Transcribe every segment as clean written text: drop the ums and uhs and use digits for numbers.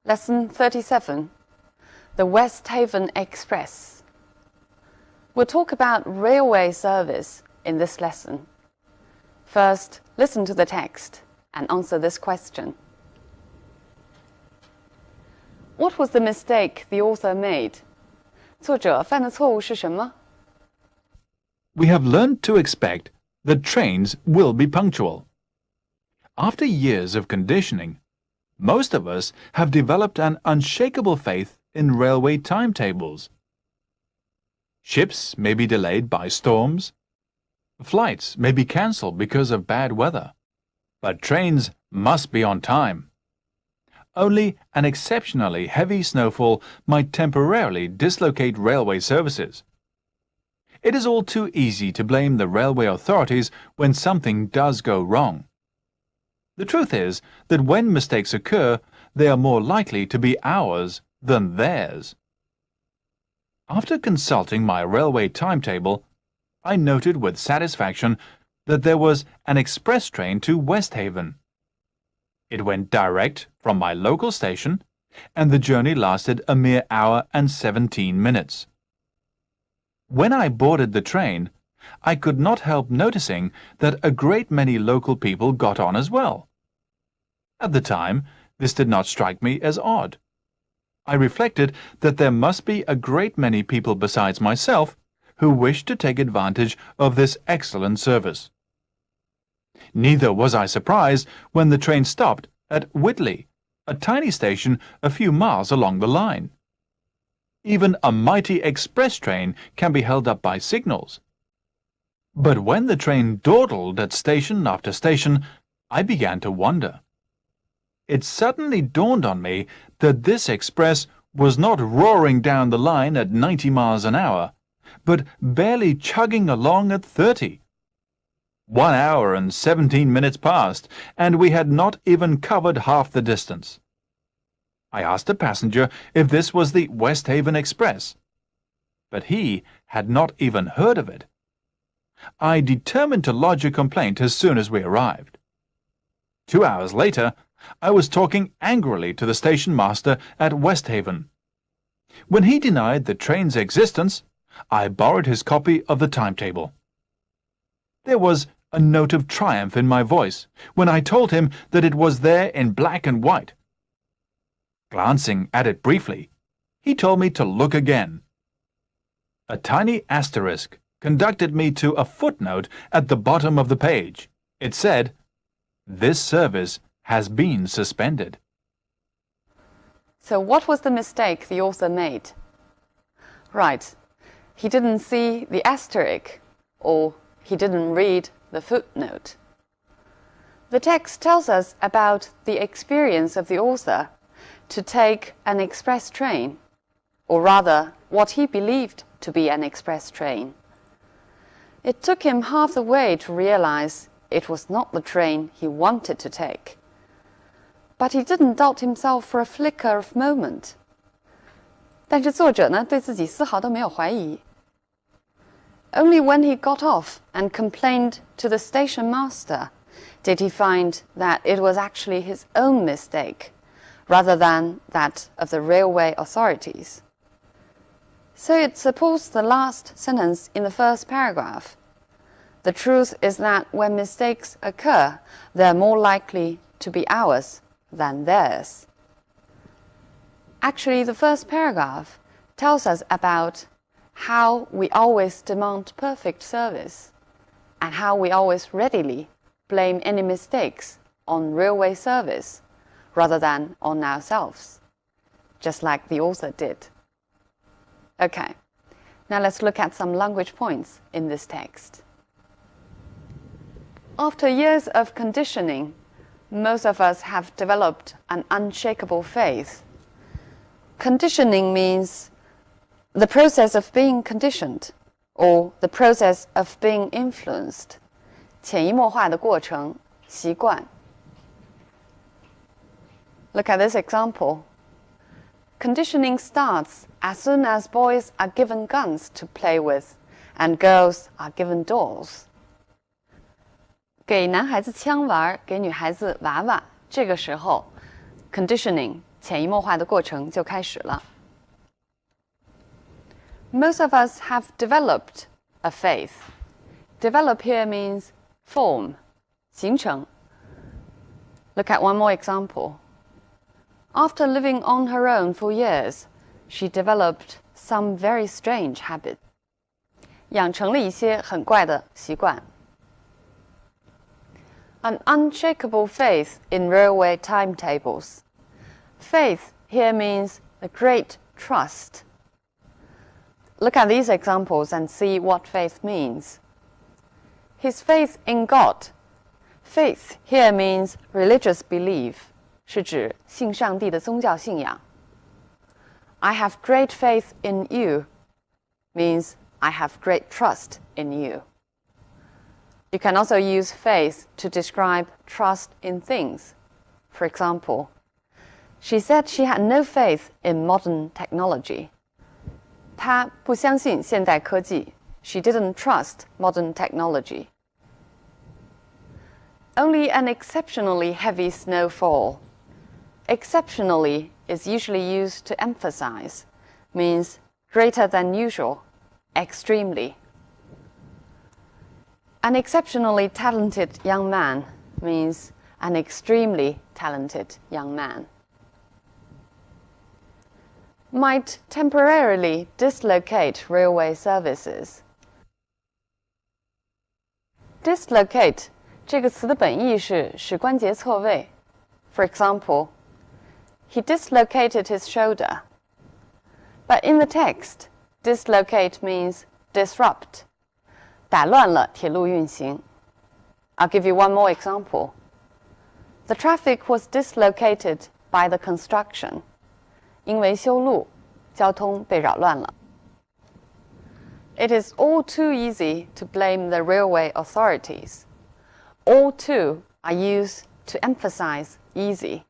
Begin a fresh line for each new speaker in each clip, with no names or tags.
Lesson 37, the West Haven Express. We'll talk about railway service in this lesson. First, listen to the text and answer this question. What was the mistake the author made? 作者犯的错误是什么?
We have learned to expect that trains will be punctual. After years of conditioning, most of us have developed an unshakable faith in railway timetables. Ships may be delayed by storms. Flights may be cancelled because of bad weather. But trains must be on time. Only an exceptionally heavy snowfall might temporarily dislocate railway services. It is all too easy to blame the railway authorities when something does go wrong. The truth is that when mistakes occur, they are more likely to be ours than theirs. After consulting my railway timetable, I noted with satisfaction that there was an express train to West Haven. It went direct from my local station, and the journey lasted a mere hour and 17 minutes. When I boarded the train, I could not help noticing that a great many local people got on as well. At the time, this did not strike me as odd. I reflected that there must be a great many people besides myself who wished to take advantage of this excellent service. Neither was I surprised when the train stopped at Whitley, a tiny station a few miles along the line. Even a mighty express train can be held up by signals. But when the train dawdled at station after station, I began to wonder. It suddenly dawned on me that this express was not roaring down the line at 90 miles an hour, but barely chugging along at 30. 1 hour and 17 minutes passed, and we had not even covered half the distance. I asked a passenger if this was the West Haven Express, but he had not even heard of it. I determined to lodge a complaint as soon as we arrived. 2 hours later, I was talking angrily to the station master at West Haven. When he denied the train's existence, I borrowed his copy of the timetable. There was a note of triumph in my voice when I told him that it was there in black and white. Glancing at it briefly, he told me to look again. A tiny asterisk conducted me to a footnote at the bottom of the page. It said, "This service has been suspended."
So what was the mistake the author made? Right, he didn't see the asterisk, or he didn't read the footnote. The text tells us about the experience of the author to take an express train, or rather, what he believed to be an express train. It took him half the way to realize it was not the train he wanted to take. But he didn't doubt himself for a flicker of moment. 但是作者呢，对自己丝毫都没有怀疑。Only when he got off and complained to the station master did he find that it was actually his own mistake, rather than that of the railway authorities. So it supports the last sentence in the first paragraph. The truth is that when mistakes occur, they are more likely to be ours than theirs. Actually, the first paragraph tells us about how we always demand perfect service and how we always readily blame any mistakes on railway service rather than on ourselves, just like the author did. Okay, now let's look at some language points in this text. After years of conditioning, most of us have developed an unshakable faith. Conditioning means the process of being conditioned, or the process of being influenced. 潜移默化的过程，习惯。Look at this example. Conditioning starts as soon as boys are given guns to play with and girls are given dolls. 给男孩子枪玩，给女孩子娃娃，这个时候 conditioning 潜移默化的过程就开始了。Most of us have developed a faith. Develop here means form, 形成。Look at one more example. After living on her own for years, she developed some very strange habit. 养成了一些很怪的习惯。An unshakable faith in railway timetables. Faith here means a great trust. Look at these examples and see what faith means. His faith in God. Faith here means religious belief, 是指信上帝的宗教信仰。I have great faith in you means I have great trust in you. You can also use faith to describe trust in things. For example, she said she had no faith in modern technology. 她不相信现代科技。She didn't trust modern technology. Only an exceptionally heavy snowfall. Exceptionally is usually used to emphasize, means greater than usual, extremely. An exceptionally talented young man means an extremely talented young man. Might temporarily dislocate railway services. Dislocate 这个词的本意是使关节错位。For example, he dislocated his shoulder. But in the text, dislocate means disrupt. 打乱了铁路运行。I'll give you one more example. The traffic was dislocated by the construction. 因为修路，交通被扰乱了。It is all too easy to blame the railway authorities. All too are used to emphasize easy.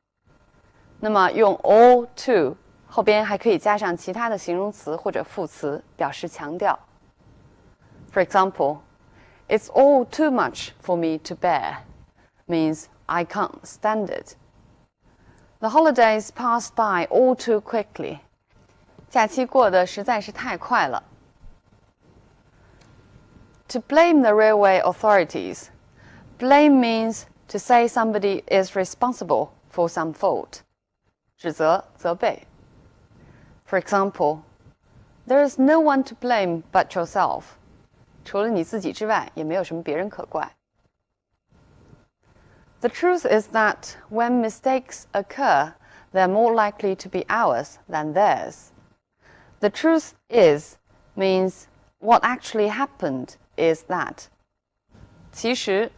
那么用 all too 后边还可以加上其他的形容词或者副词，表示强调。For example, it's all too much for me to bear means I can't stand it. The holidays passed by all too quickly. 假期过得实在是太快了。To blame the railway authorities. Blame means to say somebody is responsible for some fault. 指责、责备。For example, there is no one to blame but yourself. 除了你自己之外，也没有什么别人可怪。The truth is that when mistakes occur, they're more likely to be ours than theirs. The truth is means what actually happened is that. 其实，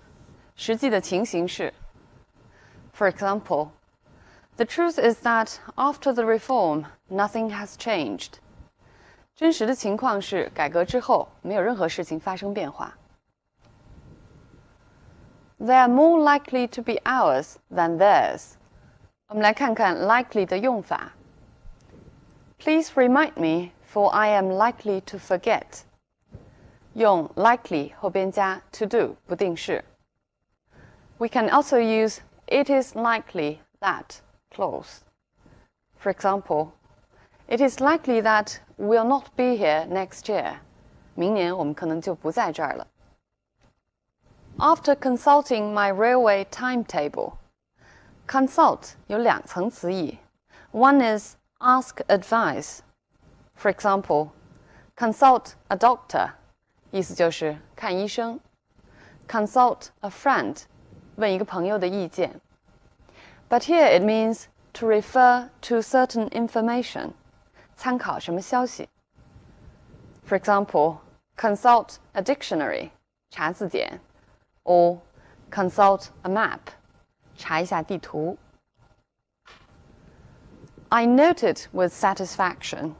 实际的情形是。For example, the truth is that after the reform, nothing has changed. 真实的情况是，改革之后，没有任何事情发生变化。They are more likely to be ours than theirs. 我们来看看 likely 的用法。Please remind me, for I am likely to forget. 用 likely 后边加 to do 不定式。We can also use it is likely that clause. For example, it is likely that we'll not be here next year. 明年我们可能就不在这儿了。After consulting my railway timetable. Consult 有两层词义。One is ask advice. For example, consult a doctor. 意思就是看医生。Consult a friend. 问一个朋友的意见。But here it means to refer to certain information. 参考什么消息。For example, consult a dictionary. 查字典。Or consult a map. 查一下地图。I noted with satisfaction.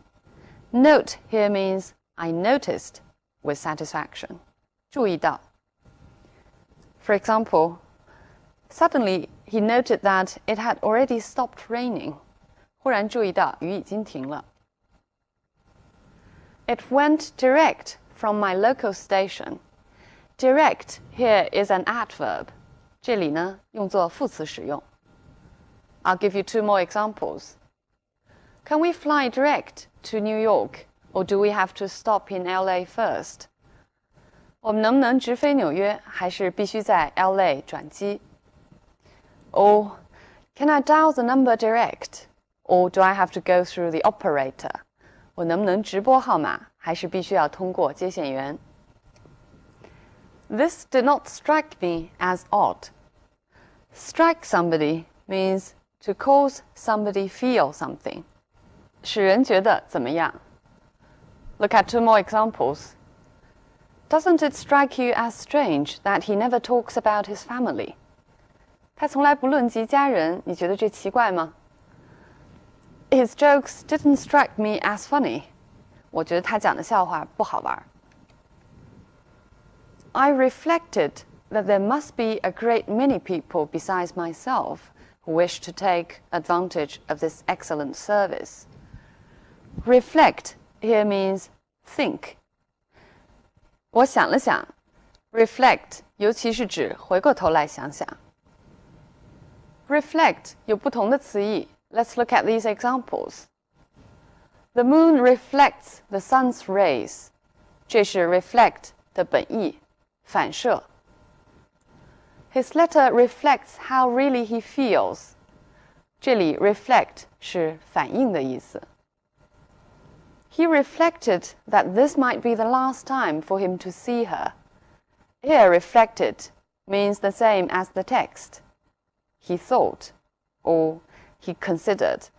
Note here means I noticed with satisfaction. 注意到。For example, suddenly he noted that it had already stopped raining. 忽然注意到雨已经停了。It went direct from my local station. Direct here is an adverb. 这里呢，用作副词使用。I'll give you two more examples. Can we fly direct to New York, or do we have to stop in LA first? 我们能不能直飞纽约，还是必须在 LA 转机？ Or can I dial the number direct, or do I have to go through the operator? 我能不能直拨号码，还是必须要通过接线员？ This did not strike me as odd. Strike somebody means to cause somebody feel something. 使人觉得怎么样？ Look at two more examples. Doesn't it strike you as strange that he never talks about his family? 他从来不论及家人，你觉得这奇怪吗？ His jokes didn't strike me as funny. 我觉得他讲的笑话不好玩。I reflected that there must be a great many people besides myself who wish to take advantage of this excellent service. Reflect here means think. 我想了想 reflect 尤其是指回过头来想想。Reflect 有不同的词义 Let's look at these examples. The moon reflects the sun's rays. 这是 reflect 的本意，反射。His letter reflects how really he feels. 这里 reflect 是反映的意思。He reflected that this might be the last time for him to see her. Here, reflected means the same as the text. He thought, or he considered.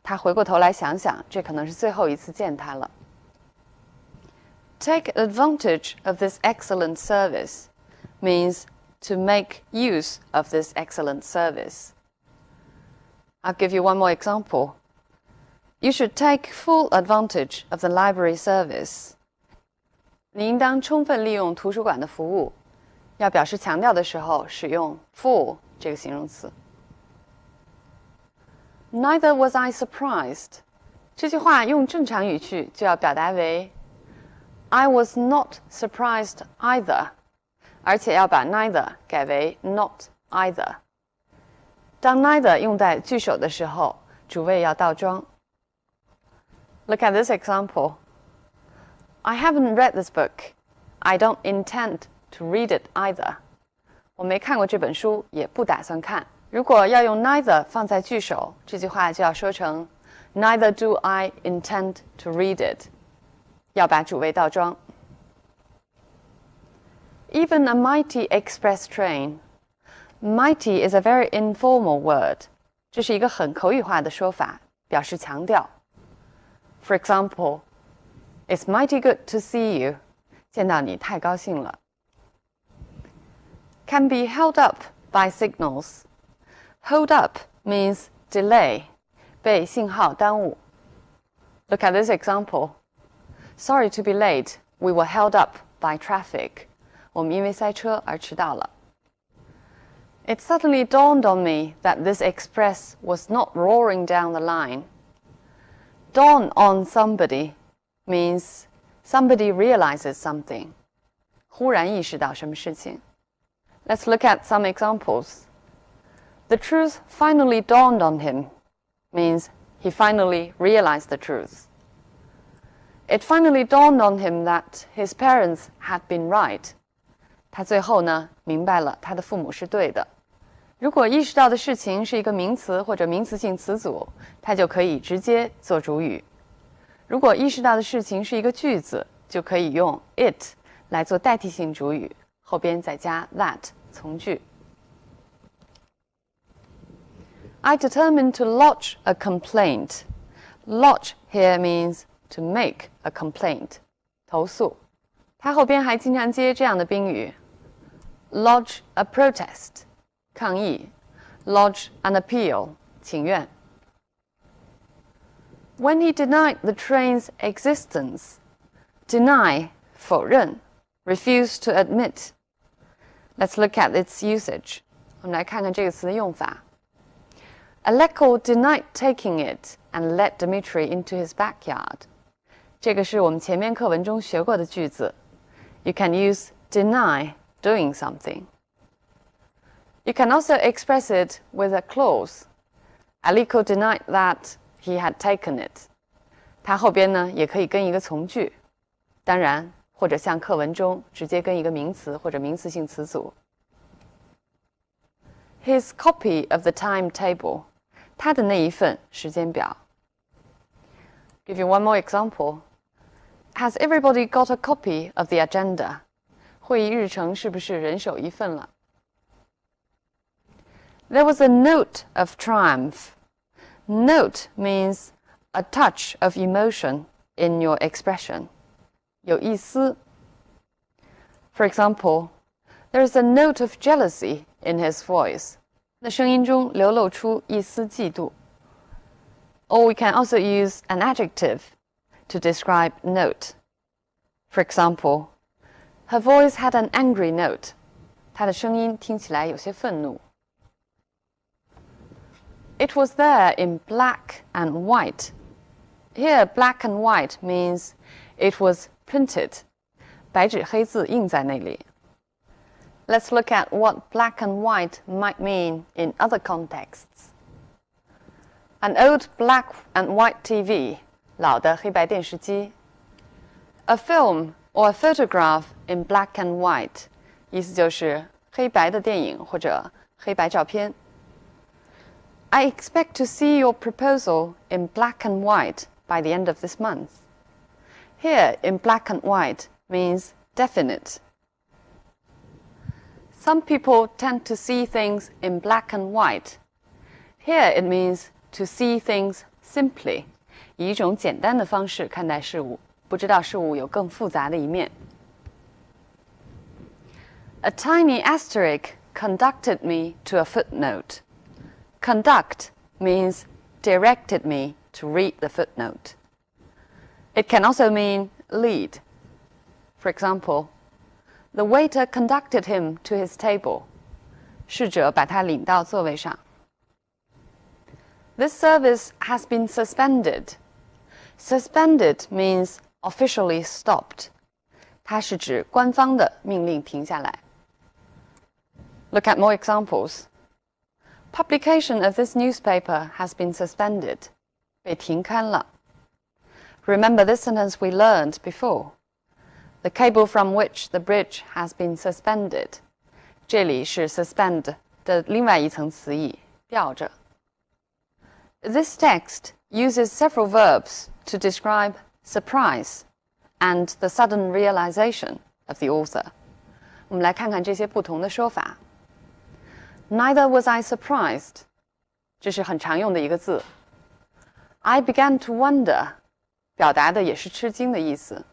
他回过头来想想，这可能是最后一次见她了。Take advantage of this excellent service means to make use of this excellent service. I'll give you one more example. You should take full advantage of the library service. 你应当充分利用图书馆的服务。要表示强调的时候，使用 full 这个形容词。Neither was I surprised. 这句话用正常语句就要表达为 I was not surprised either. 而且要把 neither 改为 not either. 当 neither 用在句首的时候，主谓要倒装。Look at this example. I haven't read this book. I don't intend to read it either. 我没看过这本书，也不打算看。如果要用 neither 放在句首，这句话就要说成 Neither do I intend to read it. 要把主谓倒装。Even a mighty express train. Mighty is a very informal word. 这是一个很口语化的说法，表示强调。For example, it's mighty good to see you. 见到你太高兴了。Can be held up by signals. Hold up means delay, 被信号耽误。Look at this example. Sorry to be late. We were held up by traffic. 我们因为塞车而迟到了。It suddenly dawned on me that this express was not roaring down the line. Dawn on somebody means somebody realizes something. 忽然意识到什么事情。Let's look at some examples. The truth finally dawned on him means he finally realized the truth. It finally dawned on him that his parents had been right. 他最后呢，明白了他的父母是对的。如果意识到的事情是一个名词或者名词性词组，它就可以直接做主语。如果意识到的事情是一个句子，就可以用 it 来做代替性主语，后边再加 that 从句。I determined to lodge a complaint. Lodge here means to make a complaint. 投诉。它后边还经常接这样的宾语 lodge a protest. 抗议 lodge an appeal 请愿 When he denied the train's existence, deny 否认 refuse to admit. Let's look at its usage. 我们来看看这个词的用法 Aleko denied taking it and led Dmitry into his backyard. 这个是我们前面课文中学过的句子 You can use deny doing something. You can also express it with a clause. Aliko denied that he had taken it。它后边呢也可以跟一个从句，当然或者像课文中直接跟一个名词或者名词性词组。His copy of the timetable， 他的那一份时间表。Give you one more example. Has everybody got a copy of the agenda? 会议日程是不是人手一份了？ There was a note of triumph. Note means a touch of emotion in your expression. 有一丝。For example, there is a note of jealousy in his voice. 那声音中流露出一丝嫉妒。Or we can also use an adjective to describe note. For example, her voice had an angry note. 她的声音听起来有些愤怒。It was there in black and white. Here, black and white means it was printed. 白纸黑字印在那里。Let's look at what black and white might mean in other contexts. An old black and white TV, 老的黑白电视机。A film or a photograph in black and white, 意思就是黑白的电影或者黑白照片。I expect to see your proposal in black and white by the end of this month. Here, in black and white means definite. Some people tend to see things in black and white. Here it means to see things simply, 以一种简单的方式看待事物，不知道事物有更复杂的一面。A tiny asterisk conducted me to a footnote. Conduct means directed me to read the footnote. It can also mean lead. For example, the waiter conducted him to his table. 侍者把他领到座位上。This service has been suspended. Suspended means officially stopped. 它是指官方的命令停下来。Look at more examples. Publication of this newspaper has been suspended. 被停刊了。Remember this sentence we learned before. The cable from which the bridge has been suspended. 这里是 suspend 的另外一层词义，吊着。This text uses several verbs to describe surprise and the sudden realization of the author. 我们来看看这些不同的说法。Neither was I surprised. 这是很常用的一个字。I began to wonder. 表达的也是吃惊的意思。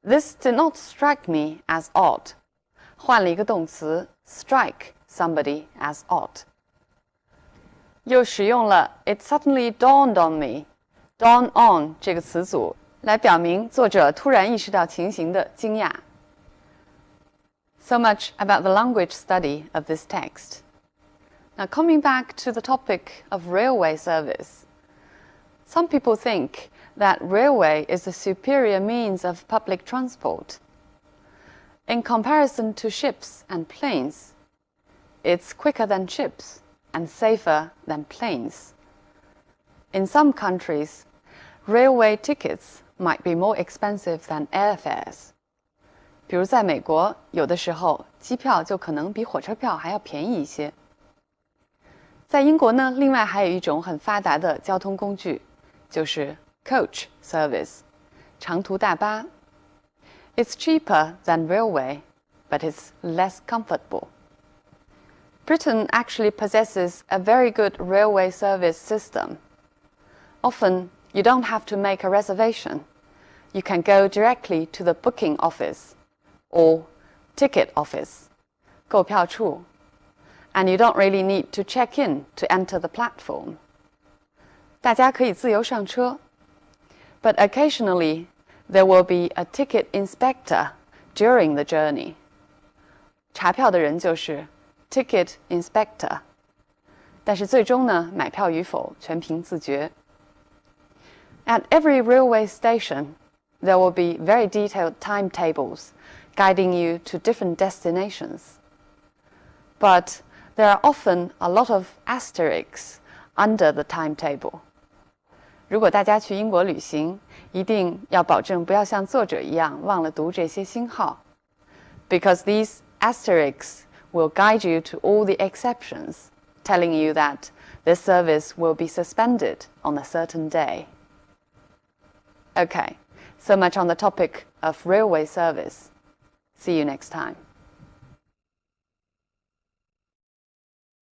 This did not strike me as odd. 换了一个动词 strike somebody as odd. 又使用了 It suddenly dawned on me. Dawn on 这个词组来表明作者突然意识到情形的惊讶。So much about the language study of this text. Now coming back to the topic of railway service. Some people think that railway is a superior means of public transport. In comparison to ships and planes, it's quicker than ships and safer than planes. In some countries, railway tickets might be more expensive than airfares. 比如在美国，有的时候机票就可能比火车票还要便宜一些。在英国呢，另外还有一种很发达的交通工具，就是 coach service, 长途大巴。It's cheaper than railway, but it's less comfortable. Britain actually possesses a very good railway service system. Often, you don't have to make a reservation. You can go directly to the booking office or ticket office, 购票处, and you don't really need to check in to enter the platform. 大家可以自由上车 but occasionally there will be a ticket inspector during the journey. 查票的人就是 ticket inspector. 但是最终呢，买票与否全凭自觉。At every railway station, there will be very detailed timetables guiding you to different destinations. But there are often a lot of asterisks under the timetable. 如果大家去英国旅行，一定要保证不要像作者一样忘了读这些星号 ，because these asterisks will guide you to all the exceptions, telling you that this service will be suspended on a certain day. Okay, so much on the topic of railway service. See you next time.